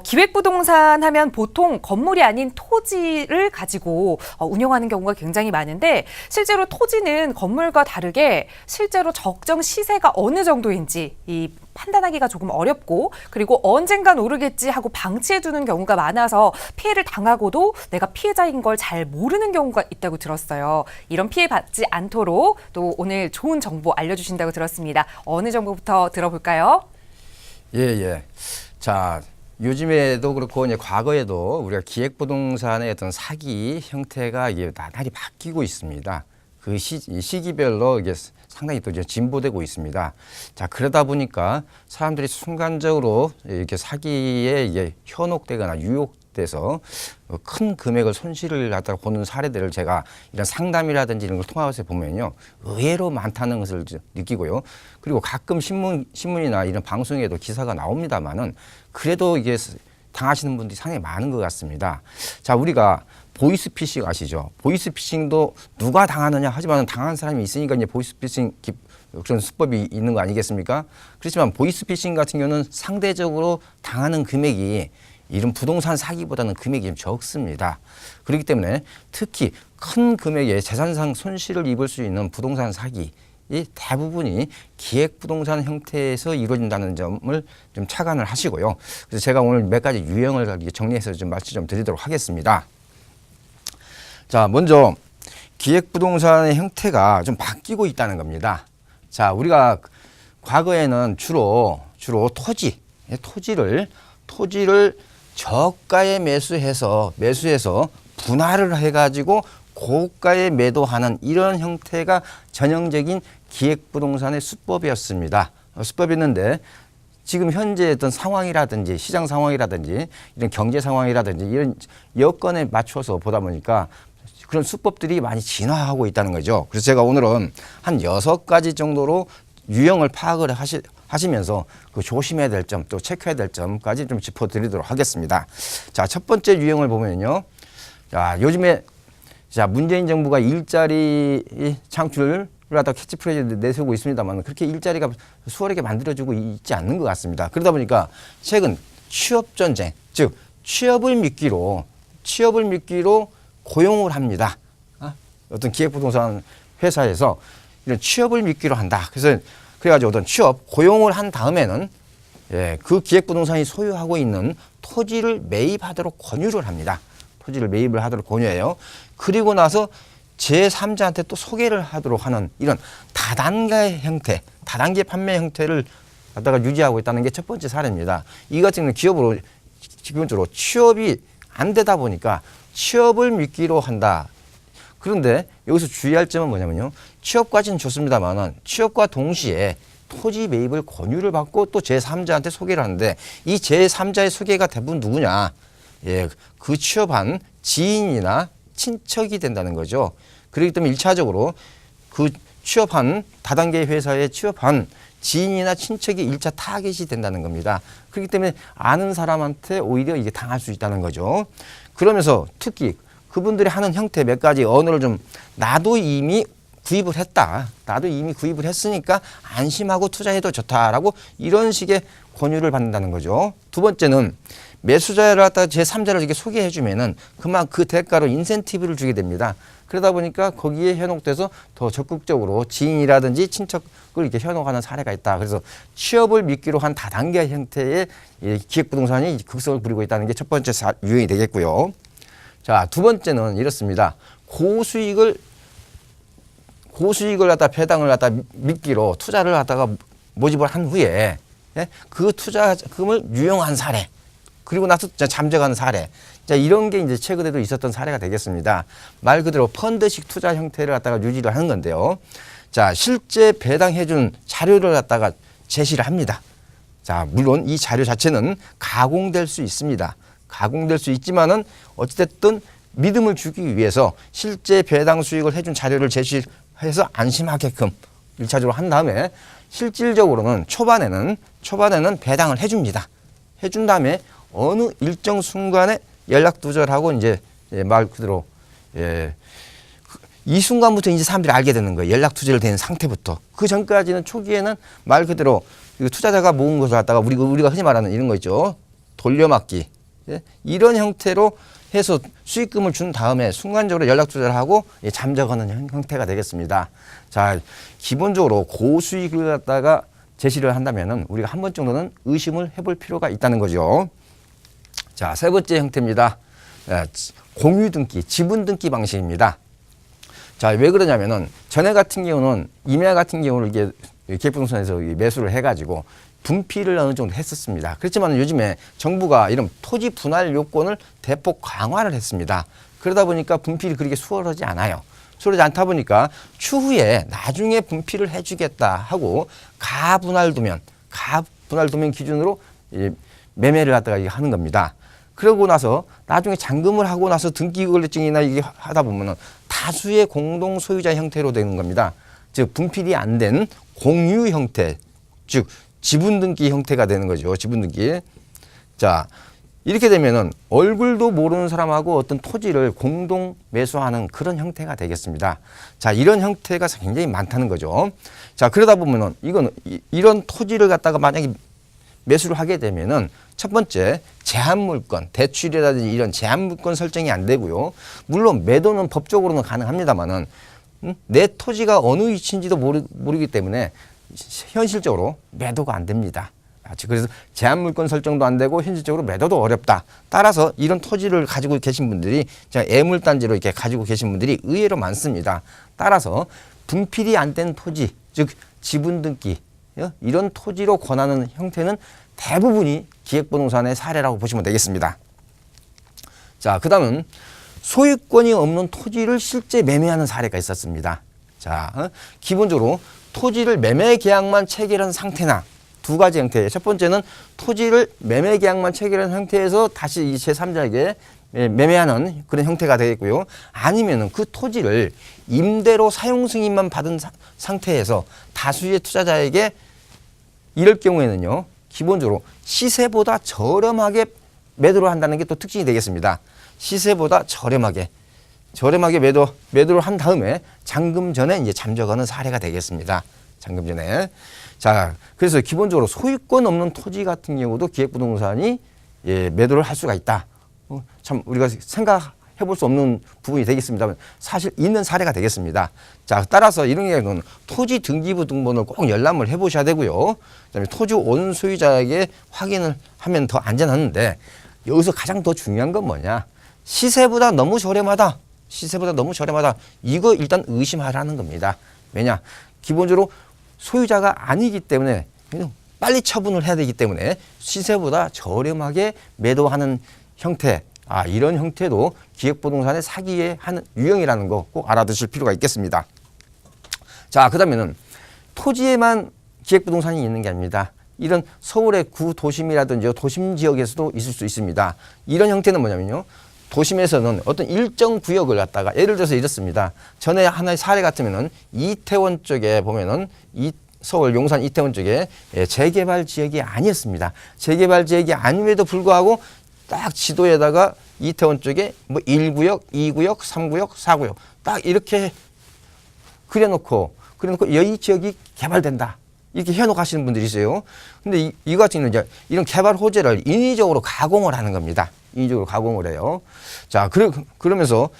기획부동산 하면 보통 건물이 아닌 토지를 가지고 운영하는 경우가 굉장히 많은데 실제로 토지는 건물과 다르게 실제로 적정 시세가 어느 정도인지 판단하기가 조금 어렵고 그리고 언젠간 오르겠지 하고 방치해두는 경우가 많아서 피해를 당하고도 내가 피해자인 걸 잘 모르는 경우가 있다고 들었어요. 이런 피해 받지 않도록 또 오늘 좋은 정보 알려주신다고 들었습니다. 어느 정보부터 들어볼까요? 예. 자, 요즘에도 그렇고 이제 과거에도 우리가 기획부동산의 어떤 사기 형태가 이게 나날이 바뀌고 있습니다. 그 시기별로 이게 상당히 또 이제 진보되고 있습니다. 자, 그러다 보니까 사람들이 순간적으로 이렇게 사기에 이게 현혹되거나 유혹돼서 큰 금액을 손실을 갖다가 보는 사례들을 제가 이런 상담이라든지 이런 걸 통해서 보면요, 의외로 많다는 것을 느끼고요. 그리고 가끔 신문이나 이런 방송에도 기사가 나옵니다만은 그래도 이게 당하시는 분들이 상당히 많은 것 같습니다. 자, 우리가 보이스피싱 아시죠? 보이스피싱도 누가 당하느냐 하지만 당한 사람이 있으니까 이제 보이스피싱 그런 수법이 있는 거 아니겠습니까? 그렇지만 보이스피싱 같은 경우는 상대적으로 당하는 금액이 이런 부동산 사기보다는 금액이 좀 적습니다. 그렇기 때문에 특히 큰 금액의 재산상 손실을 입을 수 있는 부동산 사기 이 대부분이 기획부동산 형태에서 이루어진다는 점을 좀 착안을 하시고요. 그래서 제가 오늘 몇 가지 유형을 정리해서 좀 말씀 좀 드리도록 하겠습니다. 자, 먼저 기획부동산의 형태가 좀 바뀌고 있다는 겁니다. 자, 우리가 과거에는 주로 토지를 저가에 매수해서 분할을 해가지고 고가에 매도하는 이런 형태가 전형적인 기획부동산의 수법이었습니다. 수법이었는데 지금 현재 어떤 상황이라든지 시장 상황이라든지 이런 경제 상황이라든지 이런 여건에 맞춰서 보다 보니까 그런 수법들이 많이 진화하고 있다는 거죠. 그래서 제가 오늘은 한 6가지 정도로 유형을 파악을 하시면서 그 조심해야 될 점, 또 체크해야 될 점까지 좀 짚어드리도록 하겠습니다. 자, 첫 번째 유형을 보면요. 자, 요즘에 문재인 정부가 일자리 창출을 갖다 캐치프레이즈 내세우고 있습니다만 그렇게 일자리가 수월하게 만들어지고 있지 않는 것 같습니다. 그러다 보니까 최근 취업 전쟁, 즉 취업을 미끼로 고용을 합니다. 어떤 기획부동산 회사에서 이런 취업을 미끼로 한다. 그래가지고 어떤 고용을 한 다음에는 그 기획부동산이 소유하고 있는 토지를 매입하도록 권유를 합니다. 토지를 매입을 하도록 권유해요. 그리고 나서 제3자한테 또 소개를 하도록 하는 이런 다단계 판매 형태를 갖다가 유지하고 있다는 게 첫 번째 사례입니다. 이 같은 경우는 기본적으로 취업이 안 되다 보니까 취업을 미끼로 한다. 그런데 여기서 주의할 점은 뭐냐면요. 취업까지는 좋습니다만은 취업과 동시에 토지 매입을 권유를 받고 또 제3자한테 소개를 하는데 이 제3자의 소개가 대부분 누구냐? 그 취업한 지인이나 친척이 된다는 거죠. 그렇기 때문에 1차적으로 그 다단계 회사에 취업한 지인이나 친척이 1차 타겟이 된다는 겁니다. 그렇기 때문에 아는 사람한테 오히려 이게 당할 수 있다는 거죠. 그러면서 특히 그분들이 하는 형태 몇 가지 언어를 좀 나도 이미 구입을 했으니까 안심하고 투자해도 좋다라고 이런 식의 권유를 받는다는 거죠. 두 번째는 매수자를 갖다가 제3자를 이렇게 소개해 주면은 그 대가로 인센티브를 주게 됩니다. 그러다 보니까 거기에 현혹돼서 더 적극적으로 지인이라든지 친척을 이렇게 현혹하는 사례가 있다. 그래서 취업을 미끼로 한 다단계 형태의 기획부동산이 극성을 부리고 있다는 게 첫 번째 유형이 되겠고요. 자, 두 번째는 이렇습니다. 고수익을 갖다 배당을 갖다 미끼로 투자를 갖다가 모집을 한 후에 그 투자금을 유용한 사례. 그리고 나서 잠적하는 사례. 자, 이런 게 이제 최근에도 있었던 사례가 되겠습니다. 말 그대로 펀드식 투자 형태를 갖다가 유지를 하는 건데요. 자, 실제 배당해준 자료를 갖다가 제시를 합니다. 자, 물론 이 자료 자체는 가공될 수 있습니다. 가공될 수 있지만은 어찌됐든 믿음을 주기 위해서 실제 배당 수익을 해준 자료를 제시해서 안심하게끔 1차적으로 한 다음에 실질적으로는 초반에는 배당을 해줍니다. 해준 다음에 어느 일정 순간에 연락 두절하고 이제 말 그대로 이 순간부터 이제 사람들이 알게 되는 거예요. 연락 두절 된 상태부터. 그 전까지는 초기에는 말 그대로 투자자가 모은 것을 갖다가 우리가 흔히 말하는 이런 거 있죠. 돌려막기 예? 이런 형태로 해서 수익금을 준 다음에 순간적으로 연락 투자를 하고 예, 잠적하는 형태가 되겠습니다. 자, 기본적으로 고수익을 갖다가 제시를 한다면은 우리가 한 번 정도는 의심을 해볼 필요가 있다는 거죠. 자, 세 번째 형태입니다. 예, 공유 등기, 지분 등기 방식입니다. 자, 왜 그러냐면은 전에 같은 경우는 임야 같은 경우를 이게 기획부동산에서 매수를 해가지고 분필을 어느 정도 했었습니다. 그렇지만 요즘에 정부가 이런 토지 분할 요건을 대폭 강화를 했습니다. 그러다 보니까 분필이 그렇게 수월하지 않아요. 수월하지 않다 보니까 추후에 나중에 분필을 해주겠다 하고 가분할 도면 기준으로 매매를 갖다가 하는 겁니다. 그러고 나서 나중에 잔금을 하고 나서 등기권리증이나 이게 하다 보면은 다수의 공동 소유자 형태로 되는 겁니다. 즉 분필이 안 된 공유 형태, 즉 지분 등기 형태가 되는 거죠. 지분 등기. 자, 이렇게 되면은 얼굴도 모르는 사람하고 어떤 토지를 공동 매수하는 그런 형태가 되겠습니다. 자, 이런 형태가 굉장히 많다는 거죠. 자, 그러다 보면은 이런 토지를 갖다가 만약에 매수를 하게 되면은 첫 번째 제한물권, 대출이라든지 이런 제한물권 설정이 안 되고요. 물론 매도는 법적으로는 가능합니다만은 내 토지가 어느 위치인지도 모르기 때문에 현실적으로 매도가 안 됩니다. 그래서 제한물권 설정도 안 되고 현실적으로 매도도 어렵다. 따라서 이런 토지를 가지고 계신 분들이 애물단지로 이렇게 가지고 계신 분들이 의외로 많습니다. 따라서 분필이 안 된 토지, 즉 지분 등기 이런 토지로 권하는 형태는 대부분이 기획부동산의 사례라고 보시면 되겠습니다. 자, 그 다음은 소유권이 없는 토지를 실제 매매하는 사례가 있었습니다. 자, 기본적으로 토지를 매매 계약만 체결한 상태나 두 가지 형태. 첫 번째는 토지를 매매 계약만 체결한 상태에서 다시 이 제3자에게 매매하는 그런 형태가 되겠고요. 아니면은 그 토지를 임대로 사용 승인만 받은 상태에서 다수의 투자자에게 이럴 경우에는요. 기본적으로 시세보다 저렴하게 매도를 한다는 게 또 특징이 되겠습니다. 시세보다 저렴하게 매도를 한 다음에 잔금 전에 이제 잠적하는 사례가 되겠습니다. 잔금 전에. 자, 그래서 기본적으로 소유권 없는 토지 같은 경우도 기획부동산이 매도를 할 수가 있다. 참 우리가 생각해 볼 수 없는 부분이 되겠습니다만 사실 있는 사례가 되겠습니다. 자, 따라서 이런 경우는 토지 등기부 등본을 꼭 열람을 해보셔야 되고요. 그다음에 토지 온 소유자에게 확인을 하면 더 안전하는데 여기서 가장 더 중요한 건 뭐냐? 시세보다 너무 저렴하다. 이거 일단 의심하라는 겁니다. 왜냐? 기본적으로 소유자가 아니기 때문에 빨리 처분을 해야 되기 때문에 시세보다 저렴하게 매도하는 형태, 이런 형태도 기획부동산의 사기의 한 유형이라는 거 꼭 알아두실 필요가 있겠습니다. 자, 그 다음에는 토지에만 기획부동산이 있는 게 아닙니다. 이런 서울의 구도심이라든지 도심 지역에서도 있을 수 있습니다. 이런 형태는 뭐냐면요. 도심에서는 어떤 일정 구역을 갖다가 예를 들어서 이렇습니다. 전에 하나의 사례 같으면은 이태원 쪽에 보면은 서울 용산 이태원 쪽에 재개발 지역이 아니었습니다. 재개발 지역이 아님에도 불구하고 딱 지도에다가 이태원 쪽에 뭐 1구역, 2구역, 3구역, 4구역 딱 이렇게 그려놓고 이 지역이 개발된다. 이렇게 해놓고 하시는 분들이 있어요. 근데 이거 같은 경우는 이제 이런 개발 호재를 인위적으로 가공을 하는 겁니다. 인위적으로 가공을 해요. 자, 그러면서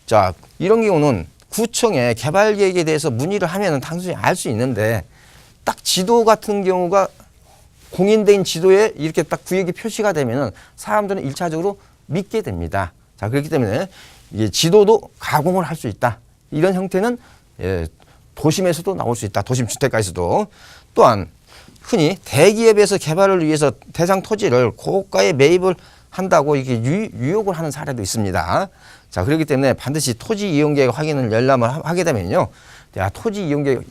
자, 이런 경우는 구청에 개발 계획에 대해서 문의를 하면은 당연히 알 수 있는데 딱 지도 같은 경우가 공인된 지도에 이렇게 딱 구역이 표시가 되면은 사람들은 1차적으로 믿게 됩니다. 자, 그렇기 때문에 이게 지도도 가공을 할 수 있다. 이런 형태는 도심에서도 나올 수 있다. 도심 주택가에서도. 또한 흔히 대기업에서 개발을 위해서 대상 토지를 고가에 매입을 한다고 이렇게 유혹을 하는 사례도 있습니다. 자, 그렇기 때문에 반드시 토지 이용계획 확인을 열람을 하게 되면요. 토지 이용계획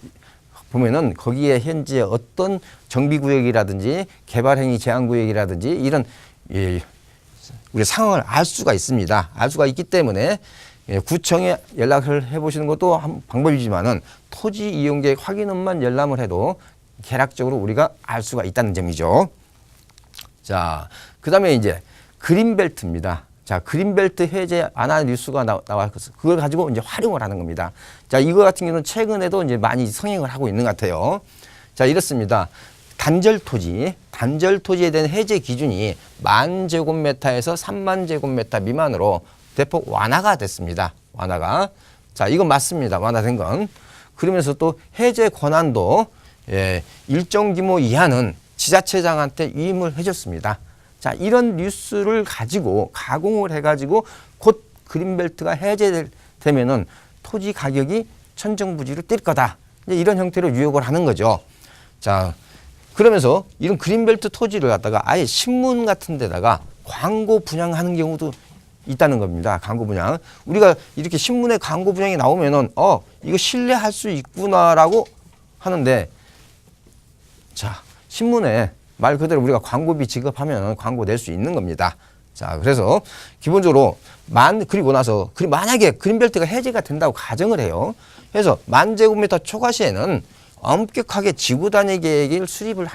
보면은 거기에 현재 어떤 정비구역이라든지 개발행위 제한구역이라든지 이런 우리 상황을 알 수가 있습니다. 알 수가 있기 때문에 구청에 연락을 해보시는 것도 한 방법이지만은 토지 이용계획 확인원만 열람을 해도 개략적으로 우리가 알 수가 있다는 점이죠. 자, 그 다음에 이제 그린벨트입니다. 자, 그린벨트 해제 안하 뉴스가 나와서 그걸 가지고 이제 활용을 하는 겁니다. 자, 이거 같은 경우는 최근에도 이제 많이 성행을 하고 있는 것 같아요. 자, 이렇습니다. 단절 토지에 대한 해제 기준이 10,000제곱미터에서 30,000제곱미터 미만으로 대폭 완화가 됐습니다. 완화가. 자, 이건 맞습니다. 완화된 건. 그러면서 또 해제 권한도 일정 규모 이하는 지자체장한테 위임을 해줬습니다. 자, 이런 뉴스를 가지고 가공을 해가지고 곧 그린벨트가 해제되면은 토지 가격이 천정부지로 뛸 거다. 이제 이런 형태로 유혹을 하는 거죠. 자, 그러면서 이런 그린벨트 토지를 갖다가 아예 신문 같은 데다가 광고 분양하는 경우도 있다는 겁니다. 광고 분양. 우리가 이렇게 신문에 광고 분양이 나오면은 이거 신뢰할 수 있구나라고 하는데, 자, 신문에 말 그대로 우리가 광고비 지급하면 광고 낼 수 있는 겁니다. 자, 그래서 기본적으로 그리고 나서 만약에 그린벨트가 해제가 된다고 가정을 해요. 그래서 10,000제곱미터 초과 시에는 엄격하게 지구 단위 계획을 수립을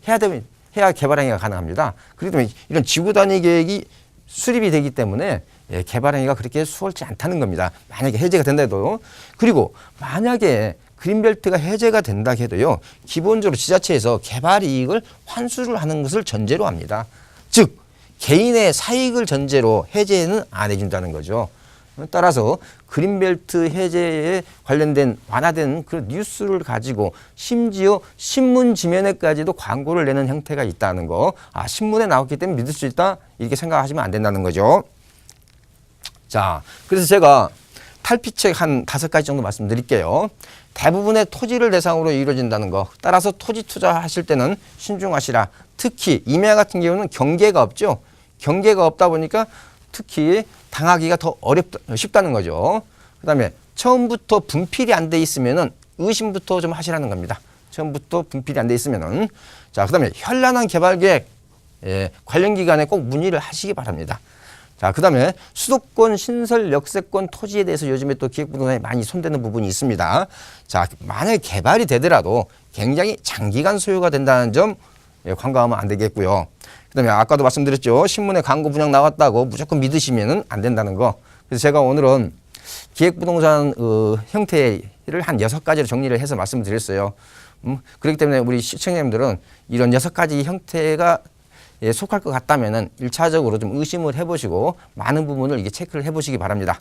해야 개발 행위가 가능합니다. 그렇기 때문에 이런 지구 단위 계획이 수립이 되기 때문에 개발 행위가 그렇게 수월치 않다는 겁니다. 만약에 해제가 된다 해도. 그리고 만약에 그린벨트가 해제가 된다 해도요, 기본적으로 지자체에서 개발 이익을 환수를 하는 것을 전제로 합니다. 즉 개인의 사익을 전제로 해제는 안 해준다는 거죠. 따라서 그린벨트 해제에 관련된 완화된 그 뉴스를 가지고 심지어 신문 지면에까지도 광고를 내는 형태가 있다는 거. 신문에 나왔기 때문에 믿을 수 있다, 이렇게 생각하시면 안 된다는 거죠. 자, 그래서 제가 탈피책 한 5가지 정도 말씀드릴게요. 대부분의 토지를 대상으로 이루어진다는 거. 따라서 토지 투자하실 때는 신중하시라. 특히 임야 같은 경우는 경계가 없죠. 경계가 없다 보니까 특히 당하기가 더 쉽다는 거죠. 그 다음에 처음부터 분필이 안 돼 있으면은 의심부터 좀 하시라는 겁니다. 처음부터 분필이 안 돼 있으면은. 자, 그 다음에 현란한 개발 계획, 관련 기관에 꼭 문의를 하시기 바랍니다. 자, 그 다음에 수도권 신설 역세권 토지에 대해서 요즘에 또 기획부동산이 많이 손대는 부분이 있습니다. 자, 만약에 개발이 되더라도 굉장히 장기간 소요가 된다는 점 간과하면 안 되겠고요. 그 다음에 아까도 말씀드렸죠. 신문에 광고 분양 나왔다고 무조건 믿으시면 안 된다는 거. 그래서 제가 오늘은 기획부동산 형태를 한 6가지로 정리를 해서 말씀드렸어요. 그렇기 때문에 우리 시청자님들은 이런 6가지 형태가 속할 것 같다면은 1차적으로 좀 의심을 해보시고 많은 부분을 이게 체크를 해보시기 바랍니다.